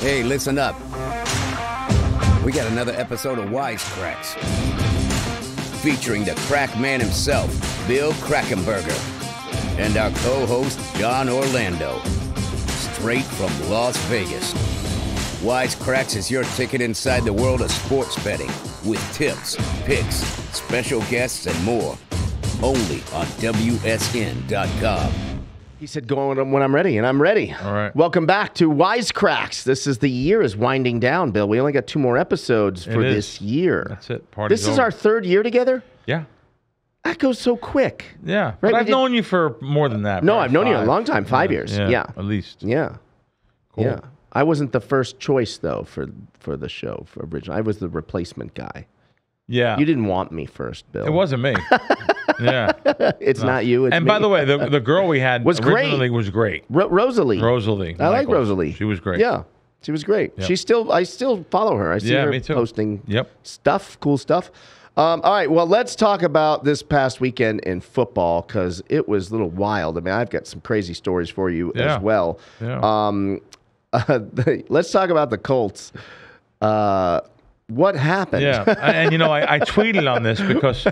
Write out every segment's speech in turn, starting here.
Hey, listen up. We got another episode of Wise Kracks, featuring the crack man himself, Bill Krackomberger, and our co-host, John Orlando, straight from Las Vegas. Wise Kracks is your ticket inside the world of sports betting, with tips, picks, special guests, and more. Only on WSN.com. He said, go on when I'm ready, and I'm ready. All right. Welcome back to Wise Kracks. The year is winding down, Bill. We only got 2 more episodes for this year. That's it. Party's This is over. our 3rd year together? Yeah. That goes so quick. Yeah. Right, But we I've did- known you for more than that. No, probably I've known you a 5. long time, 5 years. Yeah. At least. Yeah. Cool. Yeah. I wasn't the first choice, though, for the show, for original. I was the replacement guy. Yeah. You didn't want me first, Bill. It wasn't me. Yeah. It's not you, it's And me. by the way, the girl we had Was great. originally was great. Rosalie. Rosalie. I like Michaels. Rosalie. She was great. Yeah. She was great. Yep. I still follow her. I see Yeah, her me too. posting Yep. stuff, cool stuff. All right, well, let's talk about this past weekend in football because it was a little wild. I mean, I've got some crazy stories for you as well. Yeah. Let's talk about the Colts. What happened? Yeah, and I tweeted on this because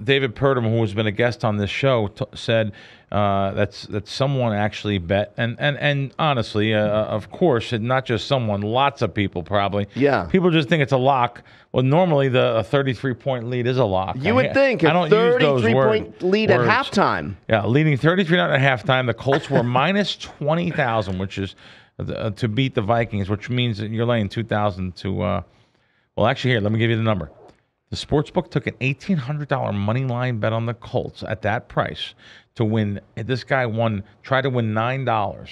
David Purdom, who has been a guest on this show, said that someone actually bet, and honestly, of course, not just someone, lots of people probably. Yeah. People just think it's a lock. Well, normally a 33-point lead is a lock. You would think a 33-point lead at halftime. Yeah, leading 33 at halftime. The Colts were minus 20,000, which is to beat the Vikings, which means that you're laying 2,000 to. Well, actually, here, let me give you the number. The sportsbook took an $1,800 money line bet on the Colts at that price to win. This guy tried to win $9.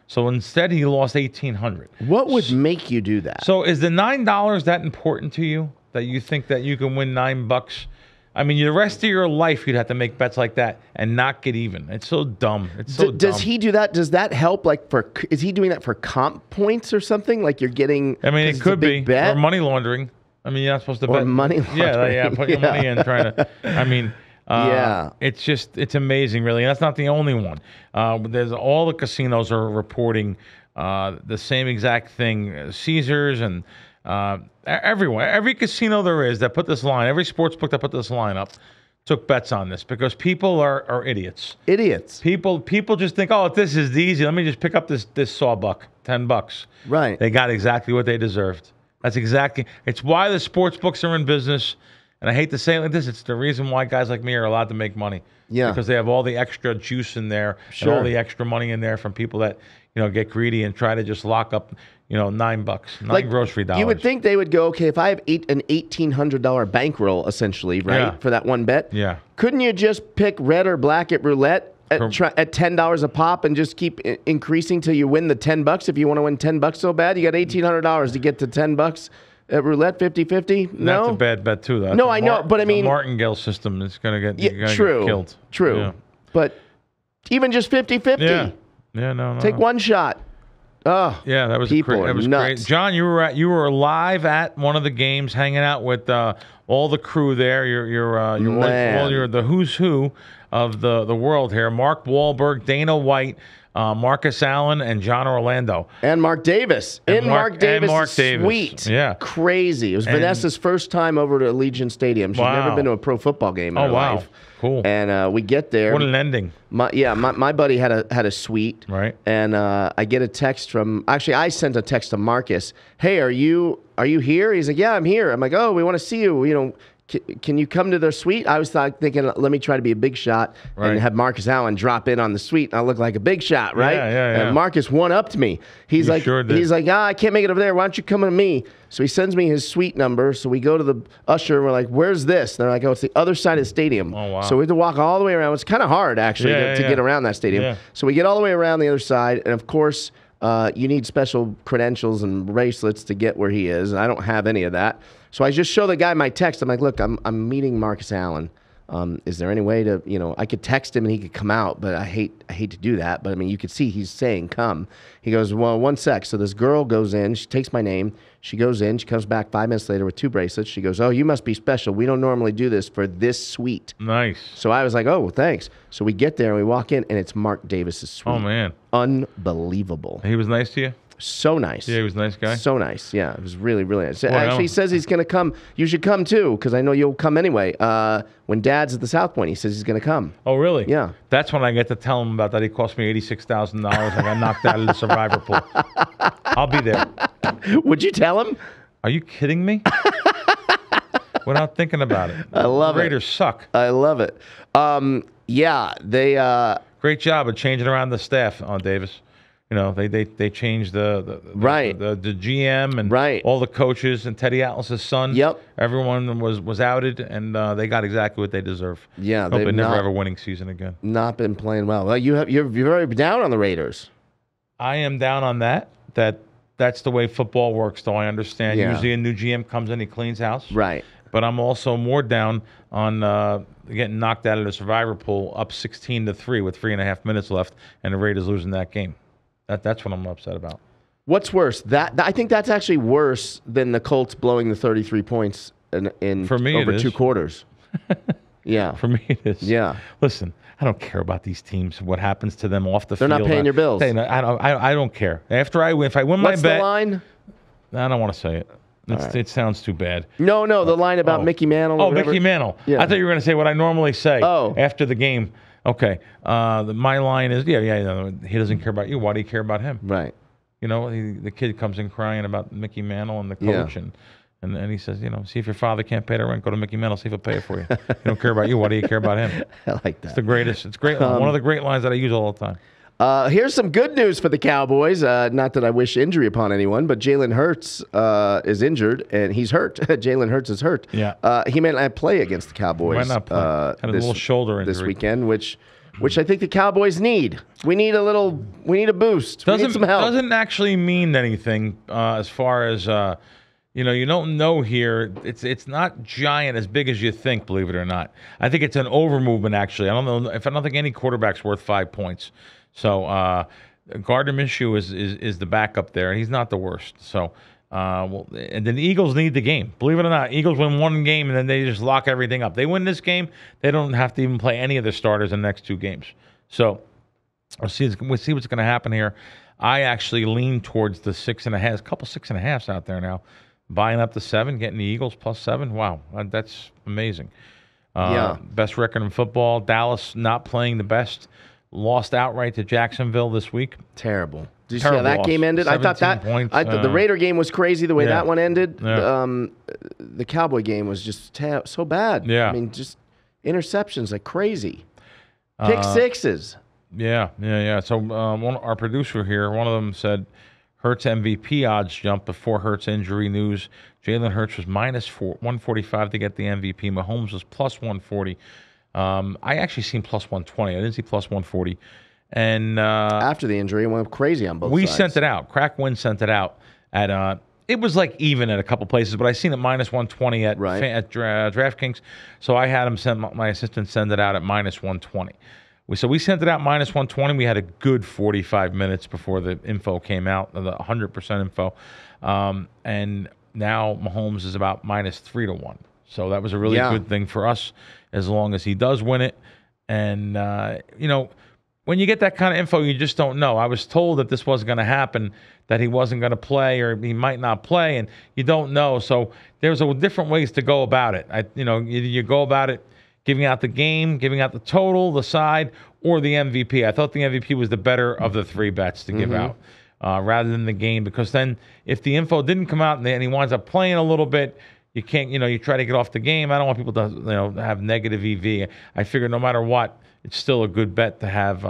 So instead, he lost $1,800. What would make you do that? So is the $9 that important to you, that you think that you can win $9? I mean, the rest of your life, you'd have to make bets like that and not get even. It's so dumb. It's so dumb. Does he do that? Does that help? Is he doing that for comp points or something? Like you're getting? I mean, it could be bet? or money laundering. I mean, you're not supposed to bet. Money laundering. Yeah, put your money in trying to. I mean, yeah, it's amazing, really. And that's not the only one. There's all the casinos are reporting the same exact thing. Caesars and everywhere, every casino there is that put this line, every sports book that put this line up, took bets on this because people are idiots. Idiots. People just think, oh, if this is easy, let me just pick up this sawbuck, $10. Right. They got exactly what they deserved. It's why the sports books are in business. And I hate to say it like this, it's the reason why guys like me are allowed to make money. Yeah. Because they have all the extra juice in there and all the extra money in there from people that, get greedy and try to just lock up, $9, nine grocery dollars. You would think they would go, okay, if I have an $1,800 bankroll, essentially, right, for that one bet, couldn't you just pick red or black at roulette at $10 a pop and just keep increasing till you win the $10? If you want to win $10 so bad, you got $1,800 to get to $10 at roulette, 50-50? No? That's a bad bet, too, though. No, I know, but I mean... The martingale system is going to get, get killed. True. Yeah. But even just 50-50. Yeah, no. Take one shot. Oh, yeah, that was nuts. great. John, you were live at one of the games, hanging out with all the crew there. You're the who's who of the world here. Mark Wahlberg, Dana White, Marcus Allen, and John Orlando. And Mark Davis. Mark Davis' suite. Yeah. Crazy. It was Vanessa's first time over to Allegiant Stadium. She's never been to a pro football game in her life. Cool. And we get there. What an ending. My buddy had a suite. Right. And I get a text from... Actually, I sent a text to Marcus. Hey, are you here? He's like, yeah, I'm here. I'm like, oh, we want to see you. Can you come to their suite? I was thinking, let me try to be a big shot and have Marcus Allen drop in on the suite, and I look like a big shot, right? Yeah. And Marcus one-upped me. He's like, I can't make it over there. Why don't you come to me? So he sends me his suite number. So we go to the usher, and we're like, where's this? And they're like, oh, it's the other side of the stadium. Oh, wow. So we had to walk all the way around. It's kind of hard, actually, to get around that stadium. Yeah. So we get all the way around the other side, and of course, you need special credentials and bracelets to get where he is, and I don't have any of that. So I just show the guy my text. I'm like, look, I'm meeting Marcus Allen. Is there any way to, I could text him and he could come out, but I hate to do that. But I mean, you could see he's saying come. He goes, well, one sec. So this girl goes in. She takes my name. She goes in. She comes back 5 minutes later with 2 bracelets. She goes, oh, you must be special. We don't normally do this for this suite. Nice. So I was like, oh, well, thanks. So we get there and we walk in, and it's Mark Davis's suite. Oh, man. Unbelievable. He was nice to you? So nice. Yeah, he was a nice guy. So nice. Yeah, it was really, really nice. Actually, he says he's going to come. You should come too, because I know you'll come anyway. When Dad's at the South Point, he says he's going to come. Oh, really? Yeah. That's when I get to tell him about that. He cost me $86,000. I got knocked out of the survivor pool. I'll be there. Would you tell him? Are you kidding me? Without thinking about it. I love it. Raiders suck. I love it. Yeah, they. Great job of changing around the staff on Davis. You know, they changed the GM and all the coaches and Teddy Atlas's son. Yep. Everyone was outed, and they got exactly what they deserve. Yeah. Hope they never have a winning season again. Not been playing well. Well, you're very down on the Raiders. I am down on that. That's the way football works, though. I understand. Yeah. Usually a new GM comes in, he cleans house. Right. But I'm also more down on getting knocked out of the survivor pool up 16-3 with 3.5 minutes left, and the Raiders losing that game. That's what I'm upset about. What's worse? I think that's actually worse than the Colts blowing the 33 points in For me, over 2 quarters. Yeah. For me, it is. Yeah. Listen, I don't care about these teams. What happens to them off the field? They're not paying your bills. I don't care. If I win my bet. What's the line? I don't want to say it. It sounds too bad. No, the line about Mickey Mantle. Oh, Mickey Mantle. Yeah. I thought you were going to say what I normally say after the game. Okay. My line is, he doesn't care about you. Why do you care about him? Right. You know, the kid comes in crying about Mickey Mantle and the coach, and he says, see if your father can't pay the rent, go to Mickey Mantle, see if he'll pay it for you. He don't care about you. Why do you care about him? I like that. It's the greatest. It's great. One of the great lines that I use all the time. Here's some good news for the Cowboys. Not that I wish injury upon anyone, but Jalen Hurts is injured, and he's hurt. Jalen Hurts is hurt. Yeah. He may not play against the Cowboys. Might not play. Had a little shoulder injury this weekend, which I think the Cowboys need. We need a boost. We need some help. Doesn't actually mean anything as far as you don't know here. It's not giant as big as you think, believe it or not. I think it's an over movement actually. I don't think any quarterback's worth 5 points. So Gardner Minshew is the backup there. He's not the worst. So and then the Eagles need the game. Believe it or not, Eagles win one game and then they just lock everything up. They win this game, they don't have to even play any of their starters in the next 2 games. So we'll see what's going to happen here. I actually lean towards the 6.5. A couple 6.5s out there now. Buying up to 7, getting the Eagles plus 7. Wow, that's amazing. Best record in football. Dallas not playing the best. Lost outright to Jacksonville this week. Terrible. Did you see how that game ended? I thought the Raider game was crazy the way that one ended. Yeah. The Cowboy game was just so bad. Yeah. I mean, just interceptions like crazy. Pick sixes. Yeah. So our producer here, one of them said Hurts MVP odds jump before Hurts injury news. Jalen Hurts was minus 145 to get the MVP. Mahomes was plus 140. I actually seen plus 120. I didn't see plus 140. And after the injury, it went crazy on both sides. We sent it out. Crackwin sent it out at it was like even at a couple places, but I seen it minus 120 at DraftKings. So I had him send my assistant send it out at minus 120. So we sent it out minus 120. We had a good 45 minutes before the info came out, the 100% info. And now Mahomes is about minus 3-1. So that was a really good thing for us as long as he does win it. And, when you get that kind of info, you just don't know. I was told that this wasn't going to happen, that he wasn't going to play or he might not play, and you don't know. So there's different ways to go about it. You go about it giving out the game, giving out the total, the side, or the MVP. I thought the MVP was the better of the 3 bets to give out rather than the game, because then if the info didn't come out and he winds up playing a little bit, you can't, you try to get off the game. I don't want people to, have negative EV. I figure no matter what, it's still a good bet to have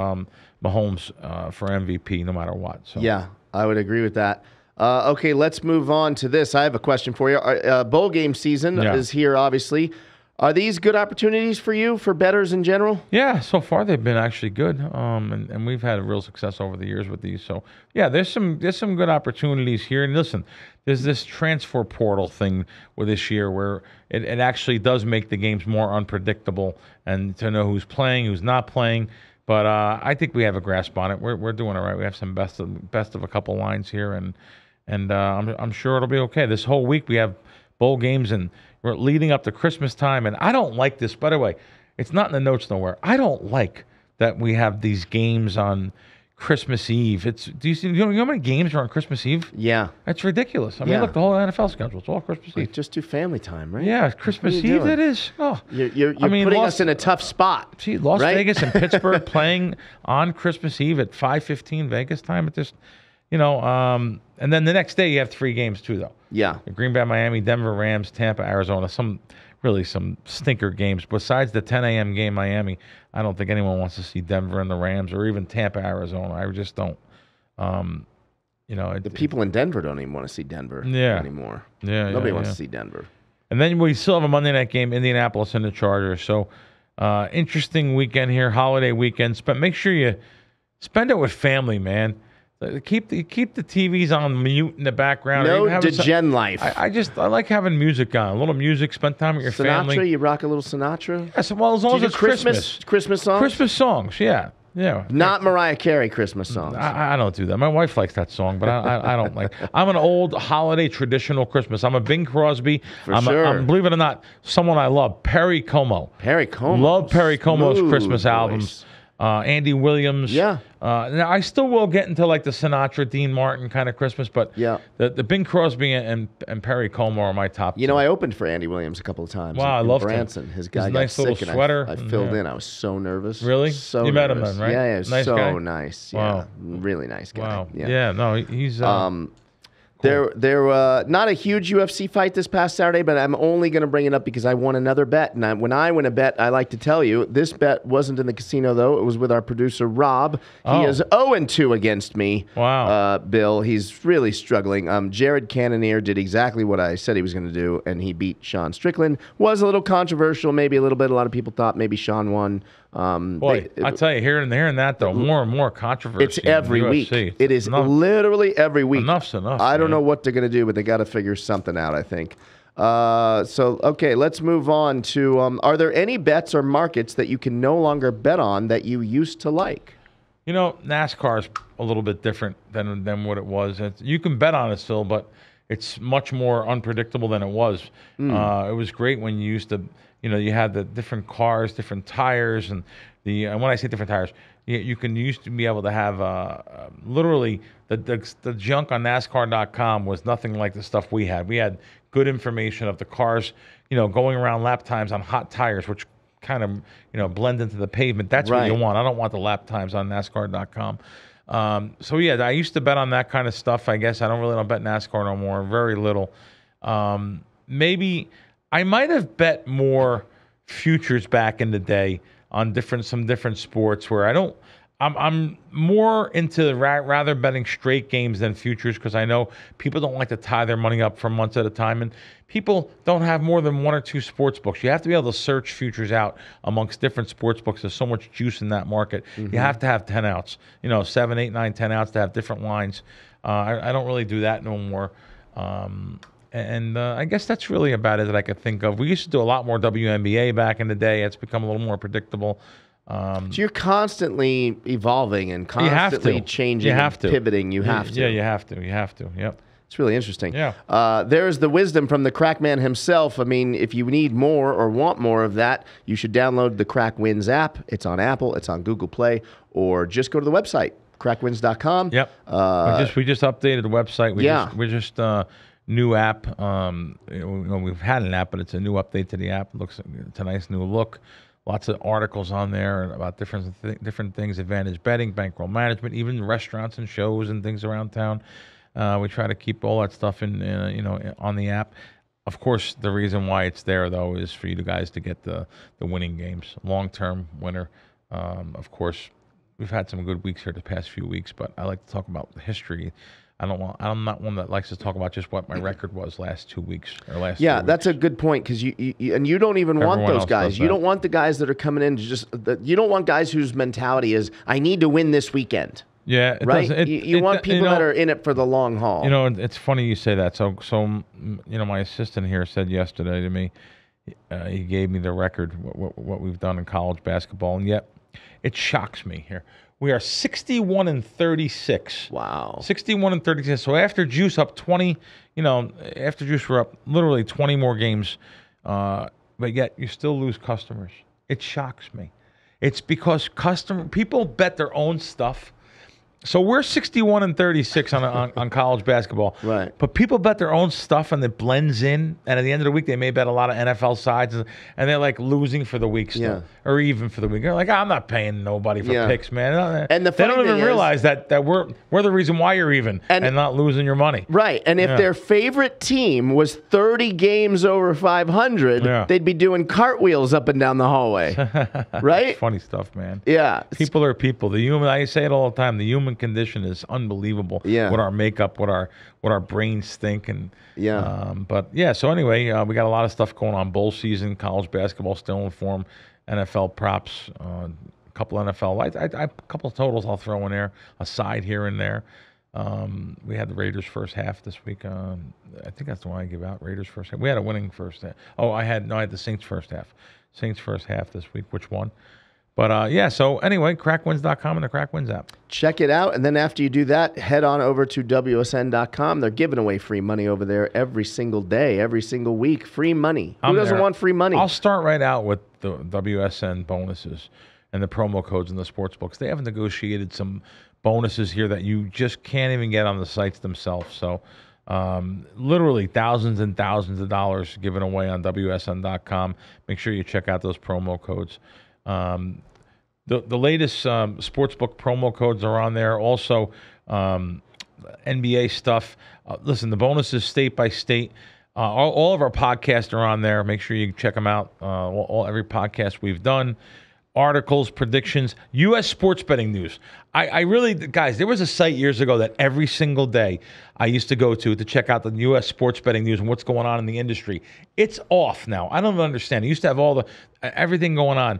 Mahomes for MVP no matter what. So. Yeah, I would agree with that. Okay, let's move on to this. I have a question for you. Bowl game season is here, obviously. Are these good opportunities for you, for bettors in general? Yeah, so far they've been actually good, and we've had real success over the years with these. So yeah, there's some good opportunities here. And listen, there's this transfer portal thing with this year where it actually does make the games more unpredictable and to know who's playing, who's not playing. But I think we have a grasp on it. We're doing all right. We have some best of a couple lines here, and I'm sure it'll be okay. This whole week we have bowl games, and we're leading up to Christmas time. And I don't like this, by the way. It's not in the notes nowhere. I don't like that we have these games on Christmas Eve. You know how many games are on Christmas Eve? Yeah. That's ridiculous. I mean, look, the whole NFL schedule, it's all Christmas Eve. Just do family time, right? Yeah, Christmas Eve it is. Oh. You're putting us in a tough spot. See, Las right? Vegas and Pittsburgh playing on Christmas Eve at 5:15 Vegas time. It just, and then the next day you have 3 games too, though. Yeah. Green Bay, Miami, Denver, Rams, Tampa, Arizona. Some stinker games. Besides the 10 a.m. game, Miami, I don't think anyone wants to see Denver and the Rams or even Tampa, Arizona. I just don't. The people in Denver don't even want to see Denver anymore. Yeah, Nobody wants to see Denver. And then we still have a Monday night game, Indianapolis and the Chargers. So interesting weekend here, holiday weekend. Make sure you spend it with family, man. Keep the TVs on mute in the background. No degen life. I like having music on. A little music. Spend time with your family. Sinatra, you rock a little Sinatra? Yes, well, as long as it's Christmas. Christmas songs? Christmas songs, yeah. Not Mariah Carey Christmas songs. I don't do that. My wife likes that song, but I don't like it. I'm an old holiday traditional Christmas. I'm a Bing Crosby. For sure. Believe it or not, someone I love, Perry Como. Perry Como. Love Perry Como's Christmas voice. Albums. Andy Williams. Yeah. Now I still will get into like the Sinatra, Dean Martin kind of Christmas, but the Bing Crosby and Perry Como are my top. I opened for Andy Williams a couple of times. Wow, I love Branson. His guy got nice sick, little sweater. I filled in. I was so nervous. Really? So you met him nervous. then, right? Yeah, nice so guy? nice. Wow. Yeah, really nice guy. Wow. Yeah. No, he's. Cool. There not a huge UFC fight this past Saturday, but I'm only going to bring it up because I won another bet. And when I win a bet, I like to tell you, this bet wasn't in the casino, though. It was with our producer, Rob. He is 0-2 against me. Wow. Bill, he's really struggling. Jared Cannonier did exactly what I said he was going to do, and he beat Sean Strickland. Was a little controversial, maybe a little bit. A lot of people thought maybe Sean won. Boy, I tell you, hearing that, though, more and more controversy. It's every week. It is literally every week. Enough's enough. I don't know what they're going to do, but they got to figure something out, I think. Okay, let's move on to, are there any bets or markets that you can no longer bet on that you used to like? NASCAR is a little bit different than what it was. You can bet on it still, but it's much more unpredictable than it was. It was great when you used to, you had the different cars, different tires, and when I say different tires, you used to be able to have literally the junk on NASCAR.com was nothing like the stuff we had. We had good information of the cars, going around lap times on hot tires, which kind of blend into the pavement. That's what you want. I don't want the lap times on NASCAR.com. I used to bet on that kind of stuff. I guess I don't bet NASCAR no more. Very little. Maybe I might have bet more futures back in the day on some different sports where I'm more into rather betting straight games than futures because I know people don't like to tie their money up for months at a time, and people don't have more than 1 or 2 sports books. You have to be able to search futures out amongst different sports books. There's so much juice in that market. You have to have 10 outs, 7, 8, 9, 10 outs to have different lines. I don't really do that no more. I guess that's really about it that I could think of. We used to do a lot more WNBA back in the day. It's become a little more predictable. So you're constantly evolving and constantly changing and pivoting. You have to. Yeah, you have to. You have to. Yep. It's really interesting. Yeah. There's the wisdom from the Crack Man himself. I mean, if you need more or want more of that, you should download the Crack Wins app. It's on Apple. It's on Google Play. Or just go to the website, crackwins.com. Yep. We just updated the website. We just new app. We've had an app, but it's a new update to the app. It's a nice new look. Lots of articles on there about different things, advantage betting, bankroll management, even restaurants and shows and things around town. We try to keep all that stuff on the app. Of course, the reason why it's there though is for you guys to get the winning games, long-term winner. Of course, we've had some good weeks here the past few weeks, but I like to talk about the history. I'm not one that likes to talk about just what my record was last 2 weeks or last. Yeah, that's a good point because you don't even want those guys. You don't want the guys that are coming in to you don't want guys whose mentality is I need to win this weekend. Yeah, right. You want people that are in it for the long haul. It's funny you say that. So my assistant here said yesterday to me, he gave me the record what we've done in college basketball, and yet it shocks me here. We are 61-36. Wow. 61-36. So after Juice up 20, after Juice we're up literally 20 more games, but yet you still lose customers. It shocks me. It's because people bet their own stuff, So we're 61-36 on college basketball. Right. But people bet their own stuff and it blends in. And at the end of the week, they may bet a lot of NFL sides and they're like losing for the week still, or even for the week. They're like, I'm not paying nobody for picks, man. And they don't even realize that we're the reason why you're even and not losing your money. Right. And if their favorite team was 30 games over 500, they'd be doing cartwheels up and down the hallway. Right? Funny stuff, man. Yeah. People are people. The human. I say it all the time. The human condition is unbelievable. Yeah. What our makeup, what our brains think, and but yeah. So anyway, we got a lot of stuff going on. Bowl season, college basketball still in form, NFL props, a couple NFL. A couple of totals I'll throw in there, a side here and there. We had the Raiders first half this week. I think that's the one I give out. Raiders first half. We had a winning first half. Oh, I had the Saints first half. Saints first half this week, which won. But yeah, so anyway, crackwins.com and the Crackwins app. Check it out. And then after you do that, head on over to WSN.com. They're giving away free money over there every single day, every single week. Free money. Who doesn't want free money? I'll start right out with the WSN bonuses and the promo codes in the sports books. They have negotiated some bonuses here that you just can't even get on the sites themselves. So literally thousands and thousands of dollars given away on WSN.com. Make sure you check out those promo codes. The latest sportsbook promo codes are on there. Also, NBA stuff. Listen, the bonuses state by state. All of our podcasts are on there. Make sure you check them out. Every podcast we've done. Articles, predictions, U.S. sports betting news. I really, guys, there was a site years ago that every single day I used to go to check out the U.S. sports betting news and what's going on in the industry. It's off now. I don't understand. It used to have everything going on.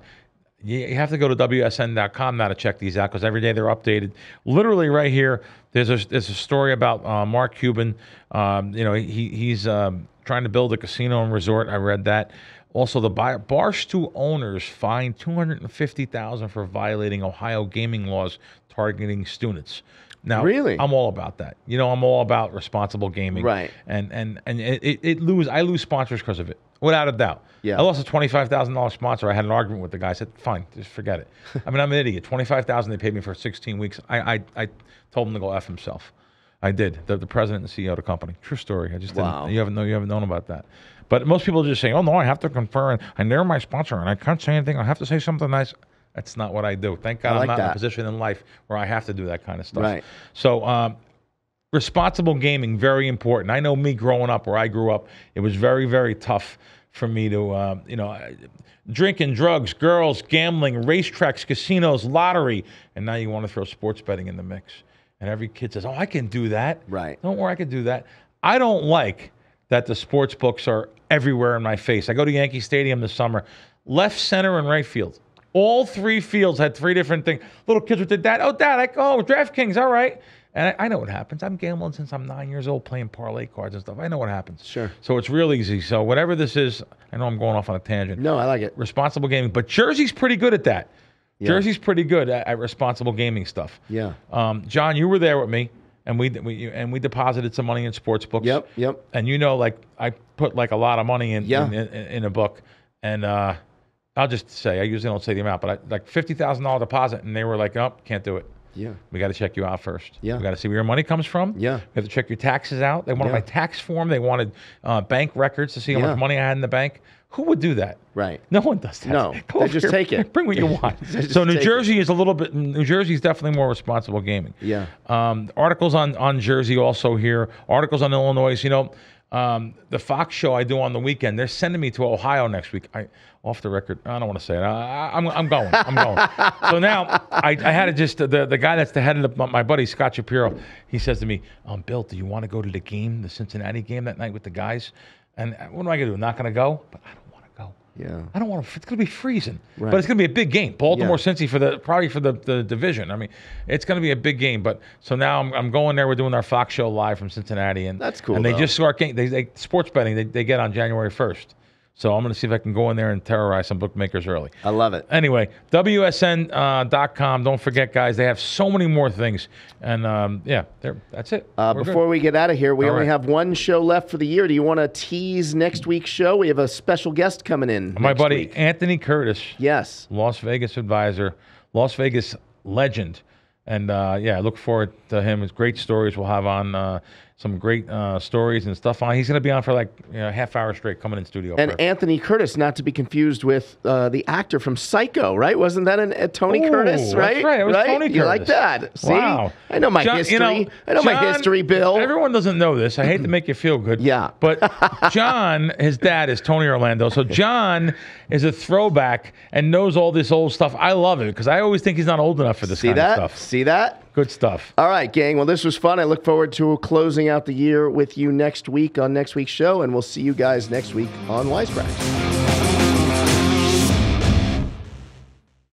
You have to go to WSN.com now to check these out because every day they're updated. Literally right here, there's a story about Mark Cuban. He's trying to build a casino and resort. I read that. Also, the Barstool owners fined $250,000 for violating Ohio gaming laws targeting students. Now, really? I'm all about that. I'm all about responsible gaming. Right. And I lose sponsors because of it, without a doubt. Yeah. I lost a $25,000 sponsor. I had an argument with the guy. I said, fine, just forget it. I mean, I'm an idiot. $25,000 they paid me for 16 weeks. I told him to go F himself. I did. The president and CEO of the company. True story. I just didn't. You haven't known about that. But most people just say, oh, no, I have to confer, and they're my sponsor, and I can't say anything. I have to say something nice. That's not what I do. Thank God I'm not in a position in life where I have to do that kind of stuff. Right. So responsible gaming, very important. I know me growing up where I grew up, it was very, very tough for me to, drinking, drugs, girls, gambling, racetracks, casinos, lottery, and now you want to throw sports betting in the mix. And every kid says, oh, I can do that. Right. Don't worry, I can do that. I don't like that the sports books are everywhere in my face. I go to Yankee Stadium this summer, left, center, and right field. All three fields had three different things. Little kids with their dad, DraftKings, all right. And I know what happens. I'm gambling since I'm 9 years old, playing parlay cards and stuff. I know what happens. Sure. So it's real easy. So whatever this is, I know I'm going off on a tangent. No, I like it. Responsible gaming. But Jersey's pretty good at that. Yeah. Jersey's pretty good at responsible gaming stuff. Yeah. John, you were there with me. And we deposited some money in sports books. Yep. And I put a lot of money in a book. And I'll just say, I usually don't say the amount, but $50,000 deposit, and they were like, oh, can't do it. Yeah. We got to check you out first. Yeah. We got to see where your money comes from. Yeah. We have to check your taxes out. They wanted my tax form. They wanted bank records to see how much money I had in the bank. Who would do that? Right. No one does that. No. They just take it. Bring what you want. So New Jersey is New Jersey's definitely more responsible gaming. Yeah. Articles on Jersey also here. Articles on Illinois. The Fox show I do on the weekend, they're sending me to Ohio next week. Off the record, I don't want to say it. I'm going. So now I had to just the guy that's the head of my buddy Scott Shapiro. He says to me, Bill, do you want to go to the game, the Cincinnati game that night with the guys? And what am I going to do? Not going to go? But I don't want to go. Yeah. I don't want to. It's going to be freezing. Right. But it's going to be a big game. Baltimore, Cincy probably for the division. I mean, it's going to be a big game. But so now I'm going there. We're doing our Fox show live from Cincinnati, and that's cool. And they just start getting they sports betting. They get on January 1st. So I'm going to see if I can go in there and terrorize some bookmakers early. I love it. Anyway, WSN.com. Don't forget, guys, they have so many more things. And, that's it. Before we get out of here, we only have one show left for the year. Do you want to tease next week's show? We have a special guest coming in My buddy, Anthony Curtis. Yes. Las Vegas advisor, Las Vegas legend. And I look forward to him. It's great stories we'll have on. Some great stories and stuff on. He's going to be on for like a half hour straight coming in studio. And Anthony Curtis, not to be confused with the actor from Psycho, right? Wasn't that Tony Curtis, right? That's right. It was Tony Curtis. You like that? See? Wow. I know my history. I know my history, Bill. Everyone doesn't know this. I hate to make you feel good. Yeah. But John, his dad, is Tony Orlando. So John is a throwback and knows all this old stuff. I love it because I always think he's not old enough for this kind of stuff. See that? Good stuff. All right, gang. Well, this was fun. I look forward to closing out the year with you next week on next week's show, and we'll see you guys next week on Wise Kracks.